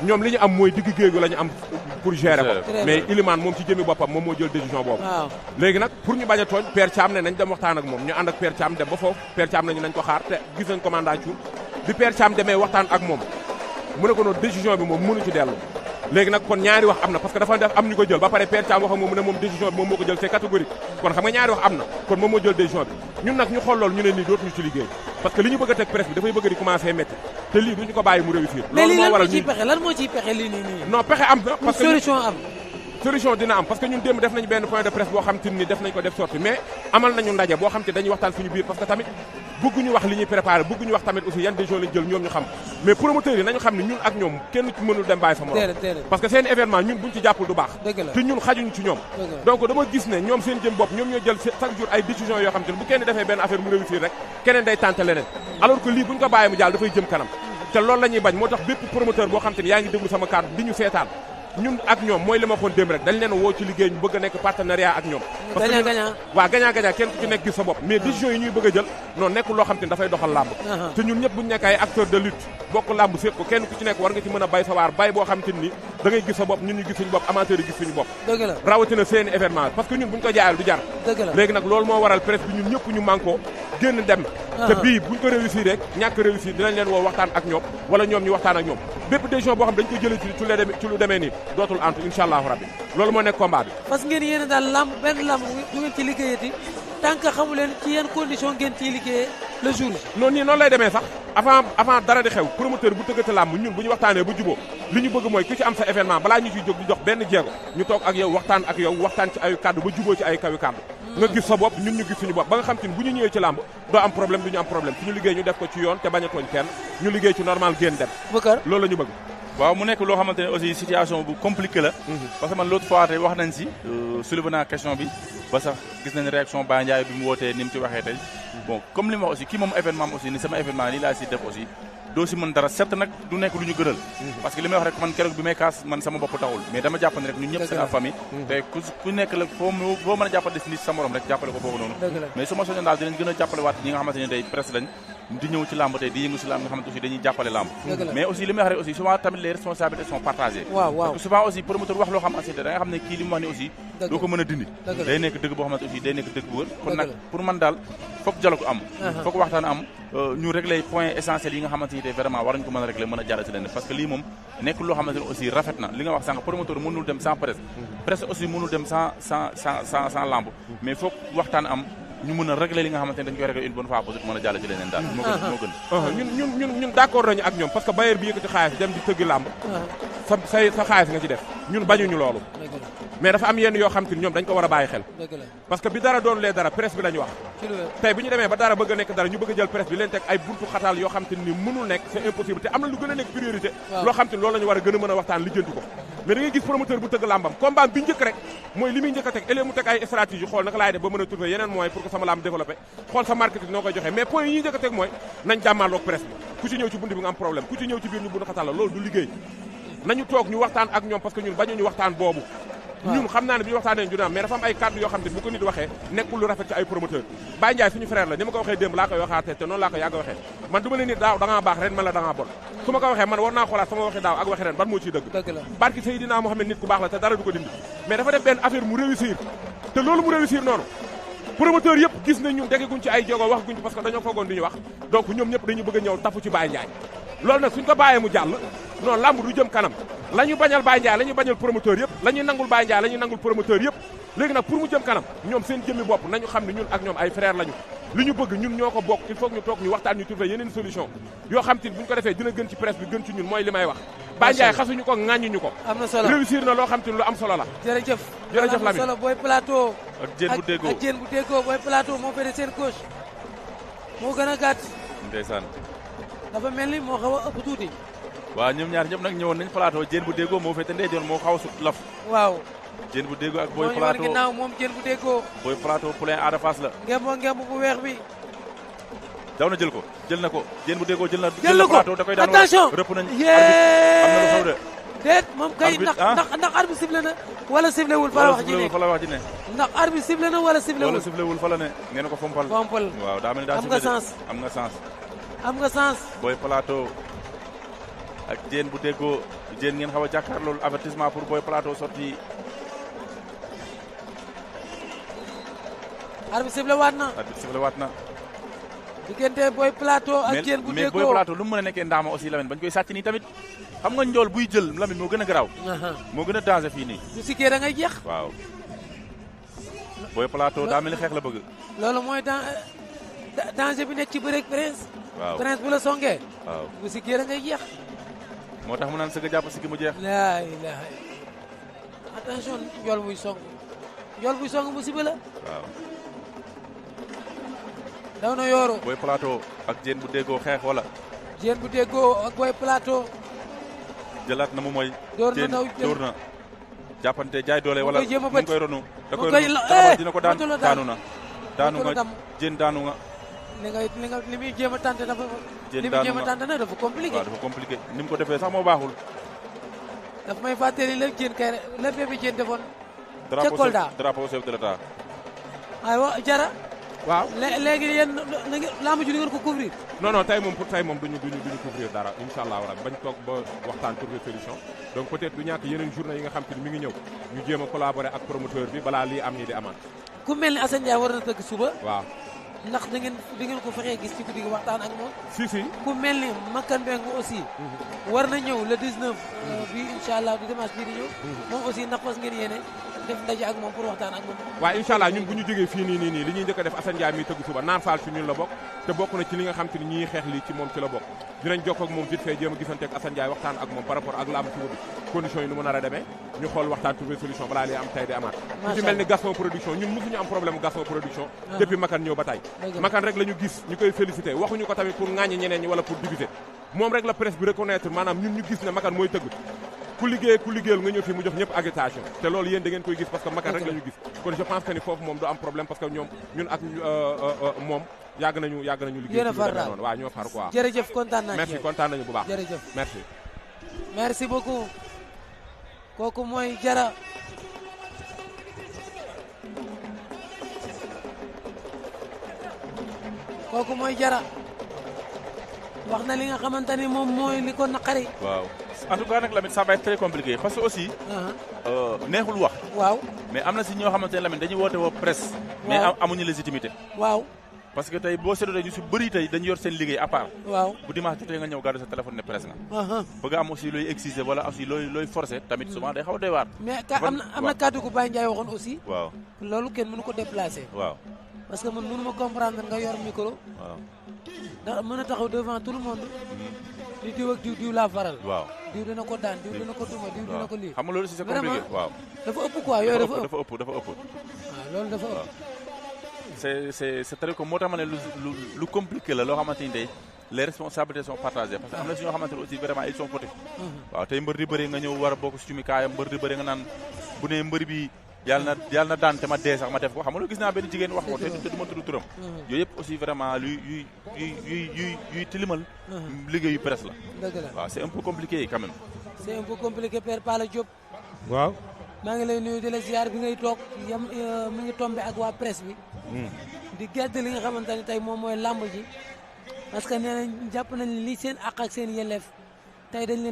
ñoom li ñu am mooy digg géegu la ñu am pour gérer ko mais Ilimane moom ci jëmi boppam moom moo jël décision boobu léegi nag pour ñu bañ a tooñ Père Thiam ne nañ dem waxtaan ak moom ñu ànd ak Père Thiam dem ba foofu Père Thiam nañu nañ ko xaar te gis nañ commandant Thioune bi Père Thiam demee waxtaan ak moom mu ne ko noonu décision bi moom mënu ci dellu léegi nag kon ñaari wax am na parce que dafa def am ñu ko jël ba pare Père Thiam wax ak moom mu ne moom décision bi moom moo ko jël c'est catégorique kon xam nga ñaari wax am na kon moom moo jël décision bi ñun nag ñu xool loolu ñu ne nii dootuñu ci liggéey parce que li ñu bëgg a teg presse bi dafay bëgg di commencer métti te lii duñu ko bàyyi mu réussir mais lii lan moo ciy pexe lii nii non pexe am na parce que solution dina am parce que ñun démb def nañu benn point de presse boo xam te ni def nañ ko def sorti mais amal nañu ndaje boo xam te dañuy waxtaan suñu biir parce que tamit bëgguñu wax li ñuy préparé bëgguñu wax tamit aussi yan décision lañ jël ñoom ñu xam mais promoteurs yi nañu xam ne ñun ak ñoom kenn ci mënul dem bàyyi sa morom parce que seen événement ñun buñ ci jàppul du baax te ñun xajuñu ci ñoom donc dama gis ne ñoom seen jëm bopp ñoom ñoo jël chaque jour ay décision yoo xam te ne bu kenn defee benn affaire mu réussir rek keneen day tenté leneen alors que lii buñ ko bàyyi mu jàll dafay jëm kanam te loolu la ñuy bañ moo tax bépp promoteur boo xam te ne yaa ngi déglu sama kàddu di ñu seetaan ñun ak ñoom mooy li ma waxoon démb rek dañ leen woo ci liggéey ñu bëgg a nekk partenariat ak ñoom parce que waaw gagnant kenn ku ci nekk gis sa bopp mais décision yi ñuy bëgg a jël noonu nekkul loo xam te ne dafay doxal làmb te ñun ñëpp buñu nekk ay acteur de lutte bokk làmb séq ko kenn ku ci nekk war nga ci mën a bay sa waar bay boo xam te ni da ngay gis sa bopp ñun ñu gis suñu bopp amateur yi gis suñu bopp rawatina seeni événement parce que ñun buñu ko jaayal du jar léegi nag loolu moo waral presse bi ñun ñëpp ñu mànkoo génn dem te bii buñ ko réussir rek ñàkk réussir dinañ leen woo waxtaan ak ñoom wala ñoom ñu waxtaan ak ñoom bépp décision boo xam dañ ko jëlee ci lu demee nii dootul antu inshallah rabbi loolu moo nekk combat bi parce que ngeen yéen daal lamb benn lamb du ngeen ci liggéeyati tant que xamu leen ci yenn condition ngeen ciy liggéeyee le jour non nii noonu lay demee sax avant dara di xew promoteur bu tëggate lamb ñun bu ñu waxtaanee bu juboo li ñu bëgg mooy ku ci am sa événement balaa ñu ciy jóg di jox benn jéego ñu toog ak yow waxtaan ci ay kaddu ba juboo ci ay kawi kaddu nga gis sa bopp ñun ñu gis suñu bopp ba nga xam te ni bu ñu ñëwee ci làmb doo am problème du ñu am problème suñu liggéey ñu def ko ci yoon te bañ a tooñ kenn ñu liggéey ci normal génn dem loolu la ñu bëgg waaw mu nekk loo xamante ne aussi situation bu compliqué la parce que man l'autre fois tey wax nañ si soulevé naa question bi ba sax gis nañ réaction Baye Ndiaye bi mu wootee ni mu ci waxee tey bon comme li ma wax aussi kii moom événement aussi ni sama événement lii laa si def aussi doo si mën dara certes nag du nekk lu ñu gënal parce que li may wax rek man keroog bi may kaas man sama bopp taxul mais dama jàpp ne rek ñun ñëpp c'est la famille te ku nekk la foo mën a jàppale si nit sa morom rek jàppale ko boobu noonu mais su ma soñoon daal dinañ gën a jàppale waat ñi nga xamante ne day presse lañ di ñëw ci làmb tey di yëngu si làmb nga xamante aussi dañuy jàppale làmb mais aussi li may wax rek aussi souvent tamit les responsabilités sont partagées parce que souvent aussi promoteur wax loo xam da nga xam ne kii li mu wax ne aussi doo ko mën a dindi day nekk dëgg boo xamante aussi day nekk dëgg bu wër kon nag pour man daal foog dialogue am foog waxtaan am ñu régler point essentiel yi nga xamante ni tey vraiment war nañu ko mën a régler mën a jàll ci leen parce que lii moom nekkul loo xamante ne aussi rafet na li nga wax sànq promoteur mënul dem sans presse presse aussi mënul dem sans lamb mais foog waxtaan am ñu mën a régler li nga xamante ne dañu koy régler une bonne fois pour mën a jàll ci leneen daal moo gën ñun d'accord nañu ak ñoom parce que bailleur bi yëkkati xaalis dem di tëgg làmb sa xaalis nga ci def ñun bañuñu loolu mais dafa am yenn yoo xam te ñoom dañ ko war a bàyyi xel parce que bi dara doon lee dara presse bi lañu wax tey bi ñu demee ba dara bëgg a nekk dara ñu bëgg a jël presse bi leen teg ay buntu xataal yoo xam te ni mënul nekk c'est impossible te am na lu gën a nekk priorité loo xam te loolu la ñu war a gën a mën a waxtaan lijjanti ko mais da ngay gis promoteur bu tëgg làmbam combat bi njëkk rek mooy li muy njëkk a teg ëllëg mu teg ay stratégie xool naka laay def ba mën a trouver yeneen moyens pour que sama làmb développé xool sa marketing noo koy joxee mais point yi ñuy njëkk a teg mooy nañ jàmmaarloog presse bi ku ci ñëw ci bunt bi nga am problème ku ci ñëw ci biir ñu buntu xataal la loolu du liggéey nañu toog ñu waxtaan ak ñoom parce que ñun bañuñu waxtaan boobu ñun xam naa ne bi ñu waxtaanee ñu mais dafa am ay kàddu yoo xam ne bu ko nit waxee nekkul lu rafet ci ay promoteur Baye Ndiaye suñu frère la ni ma ko waxee démb laa koy waxaatee te noonu laa ko yàgg waxee man du ma leen nit daaw da ngaa baax ren man la da ngaa bon su ma ko waxee man war naa xoolaat sama waxi daaw ak waxi ren ban moo ciy dëgg barki Seydina Mohamed nit ku baax la te dara du ko dindi mais dafa def benn affaire mu réussir te loolu mu réussir noonu promoteur yëpp gis nañ ñun dégguñ ci ay jogo wax guñ ci parce que dañoo foogoon di ñu wax donc ñoom ñëpp dañu bëgg a ñëw tafu ci Baye Ndiaye loolu nag suñ ko bàyyee mu jàll non lamb du jëm kanam la ñu bañal Baye Ndiaye la ñu bañal promoteur yëpp la ñuy nangul Baye Ndiaye la ñuy nangul promoteur yëpp léegi nag pour mu jëm kanam ñoom seen jëmmi bopp nañu xam ne ñun ak ñoom ay frère lañu li ñu bëgg ñun ñoo ko bokk il faut que ñu toog ñu waxtaan ñu trouver yeneen solution yoo xam te bu ñu ko defee dina gën ci presse bi gën ci ñun mooy li may wax Baye Ndiaye xasuñu ko ŋàññuñu ko am na solo réussir na loo xam te lu am solo la jërëjëf Lamine solo Boy Plateau ak Diène bu déggoo Boy Plateau moo féete seen gauche moo gën a gàtt ndeysaan dafa mel ni moo xaw a ëpp tuuti waaw ñoom ñaar ñëpp nag ñëwoon nañ Plateau Diène bu déggoo moo féete ndeyjoor moo xaw a sut laf waaw Diène bu déggoo ak Boy moo Plateau ginnaaw moom Diène bu déggoo Boy Plateau poulain Ada Fass la ngemb bu weex bi daw na jël ko jël na ko Diène bu déggoo jël na ko da koy daan attention rëpp nañ am na lu xaw de déet moom kay ndax arbitre sifflé na wala sifflé wul fa la wax ji ne fa la wax ji ne ndax arbitre sifflé na wala sifflé wul fa la ne nee na ko fompal waaw daa mel ni daa am nga sens am nga sens am nga sens Boy Plateau ak Diène bu déggoo Diène ngeen xaw a jàkkaarlool avertissement pour Boy Plateau sorti. arbitre sifflé waat na. arbitre sifflé waat na. diggante Boy Plateau ak Diène bu déggoo mais Boy Plateau lu mu mën a nekkee ndaama aussi Lamine bañ koy sàcc nii tamit xam nga njool buy jël Lamine moo gën a garaaw. moo gën a danger fii nii. bu sikkee da ngay jeex. waaw. Boy Plateau daa mel ni xeex la bëgg. loolu mooy danger bi nekk ci bëreeg Prince. waaw Prince bu la songee. waaw bu sikkee da ngay jeex. moo tax mu naan sëgg jàpp sikki mu jeex. laa ilaaha attention njool buy song. njool buy song musiba la. waaw. daw na yooru. Boy Plateau ak Diène bu déggoo xeex wala. Diène bu déggoo ak Boy Plateau. jëlaat na mu mooy. door na daw door na. jàppante jaay doole wala mu ngi koy ronu. da koy ronu dina ko daan daanu na. daanu nga Diène daanu nga. li muy jéem a tànte dafa. Diène daanu nga li muy jéem a tànte nag dafa compliqué. waaw dafa compliqué ni mu ko defee sax moo baaxul. daf may fàttali la Diène kay la bébé Diène defoon. ca Kolda drapeau chef de l'État. aywa Jara. waaw léegi yéen laa mujj di ngeen ko couvrir. non tey moom pour tey moom duñu couvrir dara incha allahu rabi bañ toog ba waxtaan trouver solution donc peut-être du ñàkk yeneen journée yi nga xam te ni mi ngi ñëw ñu jéem a collaborer ak promoteur bi balaa lii am nii di amaat. ku mel ni Assane Ndiaye war na tëgg suba. waaw ndax da ngeen ko fexee gis ci guddi gi waxtaan ak moom. si. ku mel ni Makan Mbengue aussi. war na ñëw le 19. bi incha allah du dimanche bii di ñëw. moom aussi ndax fas ngeen yéene def ndaje ak moom pour waxtaan ak moom. waaw incha allah ñun bu ñu jógee fii nii li ñuy njëkk a def Assane Ndiaye mi tëgg suba naan faal ci ñun la bokk te bokk na ci li nga xam te ni ñii xeex li ci moom ci la bokk dinañ jokkoo ak moom vite fait jéem a gisante ak Assane Ndiaye waxtaan ak moom par rapport ak laamu suba bi conditions yi nu mu nar a demee ñu xool waxtaan trouver solution balaa li am tey di amaat ku ci mel ni Gaston production ñun mosuñu am problème Gaston production depuis Makan ñëw ba tey Makan rek la ñu gis ñu koy félicité waxuñu ko tamit pour ŋaañi ñeneen ñi wala pour diviser moom rek la presse bi reconnaître maanaam ñun ñu gis ne Makan mooy tëgg ku liggéeyal nga ñëw fii mu jox ñëpp agitation te loolu yéen da ngeen koy gis parce que Makan rek la ñu gis kon je pense que ni foofu moom du am problème parce que ñun ak moom yàgg nañu liggéey yéen a far daal waaw ñoo far quoi jërëjëf kontaan naa merci kontaan nañu bu baax jërëjëf merci beaucoup kooku mooy Jara wax na li nga xamante ni moom mooy li ko naqari waaw en tout cas nag Lamine ça va être très compliqué parce que aussi neexul wax waaw mais am na si ñoo xamante ne Lamine dañuy woote woo presse mais amuñu légitimité waaw parce que tey boo seetloo ñu si bëri tey dañu yor seen liggéey à part waaw bu dimanche jotee nga ñëw gàddu sa téléphone ne presse nga bëgg am aussi looy exiger wala aussi looy forcer tamit souvent day xaw a doy waar mais am na kàddu gu Baye Ndiaye waxoon aussi waaw loolu kenn mënu ko déplacer waaw parce que man mënu ma comprendre nga yor micro waaw ndax mën a taxaw devant tout le monde di diw ak diw laa faral waaw diw dina ko daan diw dina ko duma diw dina ko lii xam nga loolu si c'est compliqué waaw dafa ëpp quoi yooyu dafa ëpp waaw loolu dafa ëpp c'est très que moo tax ma ne lu compliqué la loo xamante ni tey les responsabilités sont partagées parce que am na si ñoo xamante ne aussi vraiment ils sont fautifs waaw tey mbër di bëri nga ñëw war a bokk si cumi kaayam mbër di bëri nga naan bu ne mbër bi yàlla na daan te ma dee sax ma def ko xam nga gis naa benn jigéen wax ko te du ma tudd turam yooyu yëpp aussi vraiment yuy tilimal liggéeyu presse la waaw c'est un peu compliqué quand même c'est un peu compliqué Père Pala Diop waaw maa ngi lay nuyu di la ziar bi ngay toog mi ngi tombé ak waa presse bi di gedd li nga xamante ne tey moom mooy làmb ji parce que nee nañ jàpp nañ li seen àq ak seen yelleef tey dañ leen